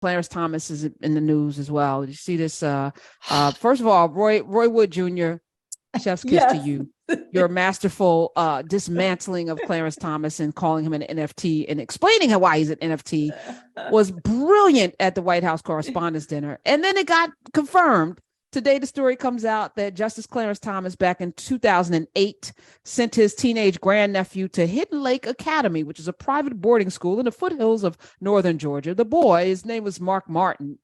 Clarence Thomas is in the news as well. You see this? First of all, Roy Wood Jr., chef's kiss to you. Your masterful dismantling of Clarence Thomas and calling him an NFT and explaining why he's an NFT was brilliant at the White House Correspondents' Dinner. And then it got confirmed. Today, the story comes out that Justice Clarence Thomas, back in 2008, sent his teenage grandnephew to Hidden Lake Academy, which is a private boarding school in the foothills of northern Georgia. The boy, his name was Mark Martin,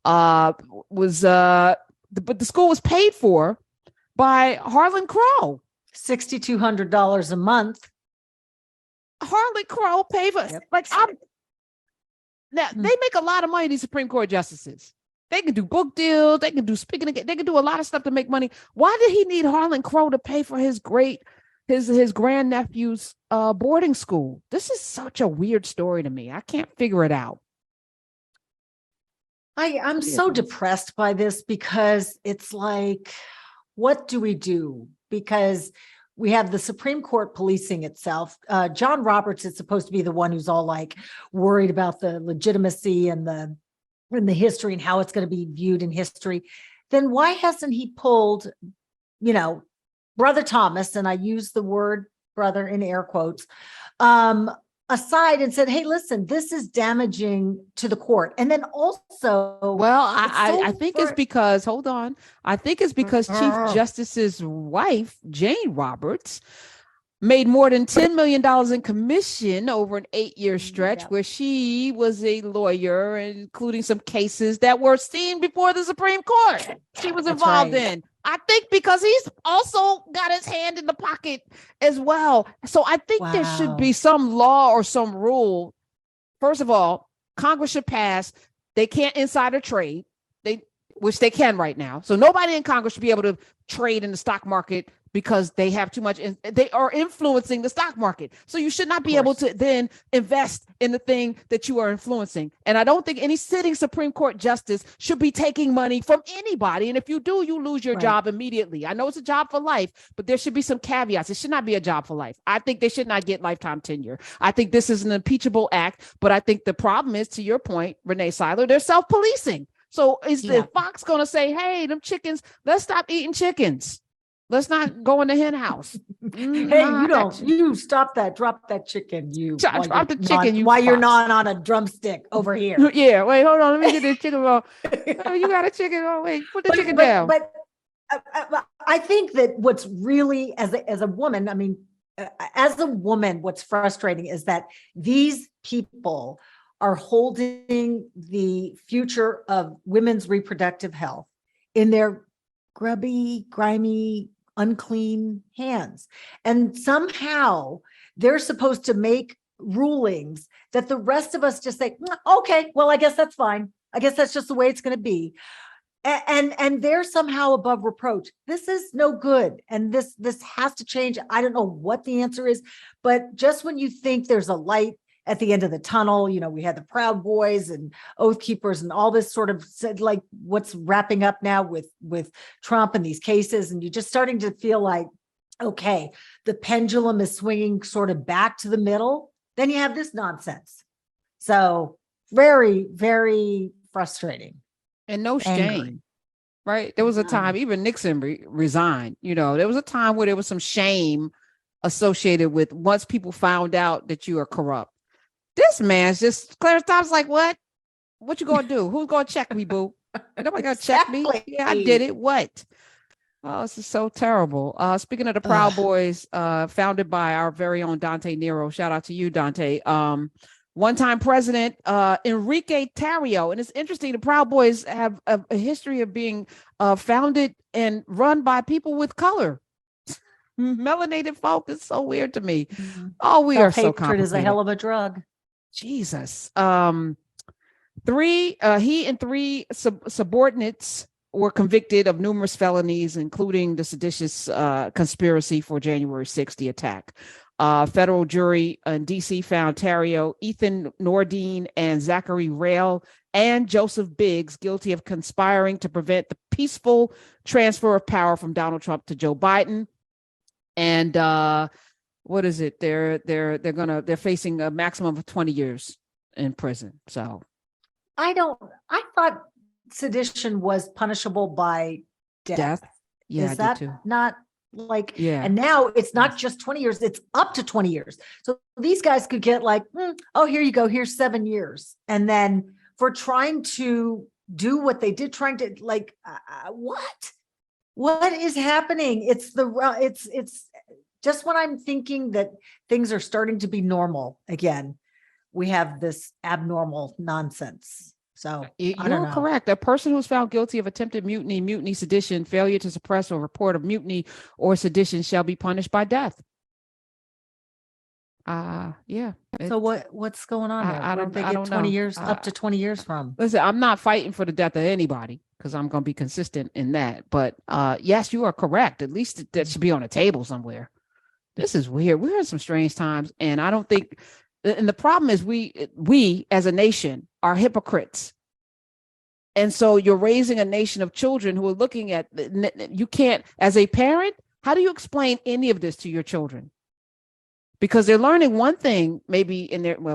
but the school was paid for by Harlan Crow. $6,200 a month. Harlan Crow paid for Now they make a lot of money, these Supreme Court justices. They can do book deals, they can do speaking, they can do a lot of stuff to make money. Why did he need Harlan Crow to pay for his grandnephew's boarding school? This is such a weird story to me. I can't figure it out. I'm so depressed by this because it's like, what do we do? Because we have the Supreme Court policing itself. John Roberts is supposed to be the one who's all like worried about the legitimacy and the history and how it's going to be viewed in history. Then why hasn't he pulled, Brother Thomas, and I use the word brother in air quotes, aside and said, hey, listen, this is damaging to the court. And then also, I think it's because, hold on. I think it's because Chief Justice's wife, Jane Roberts, made more than $10 million in commission over an 8-year stretch where she was a lawyer, including some cases that were seen before the Supreme Court. She was involved in. I think because he's also got his hand in the pocket as well. So I think there should be some law or some rule. First of all, Congress should pass. They can't insider trade, which they can right now. So nobody in Congress should be able to trade in the stock market because they have too much, they are influencing the stock market. So you should not be able to then invest in the thing that you are influencing. And I don't think any sitting Supreme Court justice should be taking money from anybody. And if you do, you lose your job immediately. I know it's a job for life, but there should be some caveats. It should not be a job for life. I think they should not get lifetime tenure. I think this is an impeachable act, but I think the problem is, to your point, Renee Seiler, they're self-policing. So is the Fox going to say, hey, them chickens, let's stop eating chickens. Let's not go in the hen house. Hey, you stop that, drop that chicken. Drop the chicken. While you're not on a drumstick over here. Yeah, wait, hold on. Let me get this chicken roll. Oh, you got a chicken. Oh, wait, put the chicken down. But I think that what's really, as a woman, what's frustrating is that these people are holding the future of women's reproductive health in their grubby, grimy, unclean hands. And somehow they're supposed to make rulings that the rest of us just say, okay, well, I guess that's fine. I guess that's just the way it's going to be. And they're somehow above reproach. This is no good. And this has to change. I don't know what the answer is, but just when you think there's a light at the end of the tunnel, we had the Proud Boys and Oath Keepers and all this sort of like what's wrapping up now with Trump and these cases. And you're just starting to feel like, okay, the pendulum is swinging sort of back to the middle. Then you have this nonsense. So very, very frustrating. And no shame, right? There was a time, even Nixon resigned. There was a time where there was some shame associated with once people found out that you are corrupt. This man's just, Clarence Thomas, like, what you gonna do? Who's gonna check me, boo? Nobody gonna check me. Yeah, I did it. What? Oh, this is so terrible. Speaking of the Proud Boys, founded by our very own Dante Nero. Shout out to you, Dante. One-time president Enrique Tarrio. And it's interesting, the Proud Boys have a history of being founded and run by people with color. Melanated folk is so weird to me. Oh, we are so complicated. Is a hell of a drug. Jesus. He and three subordinates were convicted of numerous felonies, including the seditious conspiracy for January 6th, the attack. Federal jury in DC found Tarrio, Ethan Nordine, and Zachary Rail and Joseph Biggs guilty of conspiring to prevent the peaceful transfer of power from Donald Trump to Joe Biden. And what is it? They're facing a maximum of 20 years in prison. So I thought sedition was punishable by death. Yeah, I Is did that too. not like, Yeah. and now it's not just 20 years, it's up to 20 years. So these guys could get like, oh, here you go, here's 7 years. And then for trying to do what they did, trying to like, what is happening? It's just when I'm thinking that things are starting to be normal again, we have this abnormal nonsense. So I don't You're know. correct. A person who's found guilty of attempted mutiny, mutiny, sedition, failure to suppress or report of mutiny or sedition shall be punished by death. Yeah. So what's going on there? I Where'd they don't get 20 know. years, up to 20 years from? Listen, I'm not fighting for the death of anybody because I'm going to be consistent in that. But yes, you are correct. At least that should be on a table somewhere. This is weird. We're in some strange times, and I don't think. And the problem is we as a nation are hypocrites. And so you're raising a nation of children who are looking at, you can't, as a parent, how do you explain any of this to your children? Because they're learning one thing, maybe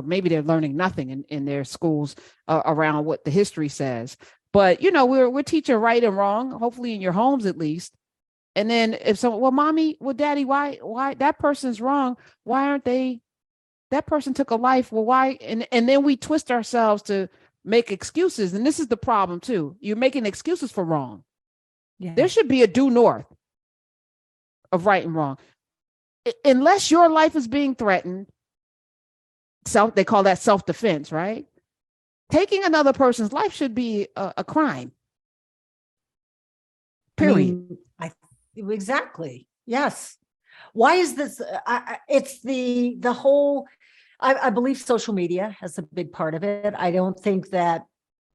maybe they're learning nothing in their schools around what the history says. But, we're teaching right and wrong, hopefully in your homes at least. And then if someone, well, mommy, well, daddy, why that person's wrong? Why aren't they, that person took a life? Well, why? And then we twist ourselves to make excuses. And this is the problem too. You're making excuses for wrong. Yeah. There should be a due north of right and wrong. Unless your life is being threatened, they call that self-defense, right? Taking another person's life should be a crime. Period. Exactly. Yes. Why is this? It's the whole, I believe social media has a big part of it. I don't think that,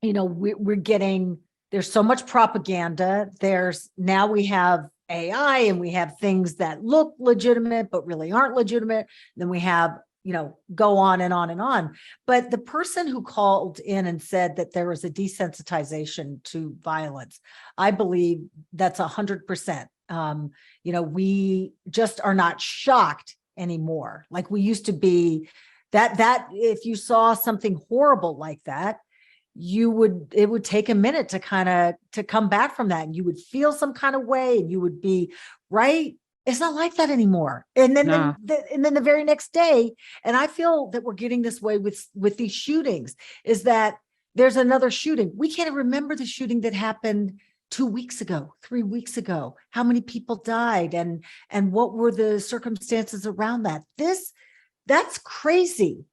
we're getting, there's so much propaganda. Now we have AI and we have things that look legitimate, but really aren't legitimate. Then we have, go on and on and on. But the person who called in and said that there was a desensitization to violence, I believe that's 100%. We just are not shocked anymore. Like we used to be, that if you saw something horrible like that, it would take a minute to come back from that, and you would feel some kind of way, and you would be right. It's not like that anymore. And then, the very next day, and I feel that we're getting this way with these shootings, is that there's another shooting. We can't remember the shooting that happened 2 weeks ago, 3 weeks ago, how many people died and what were the circumstances around that. That's crazy.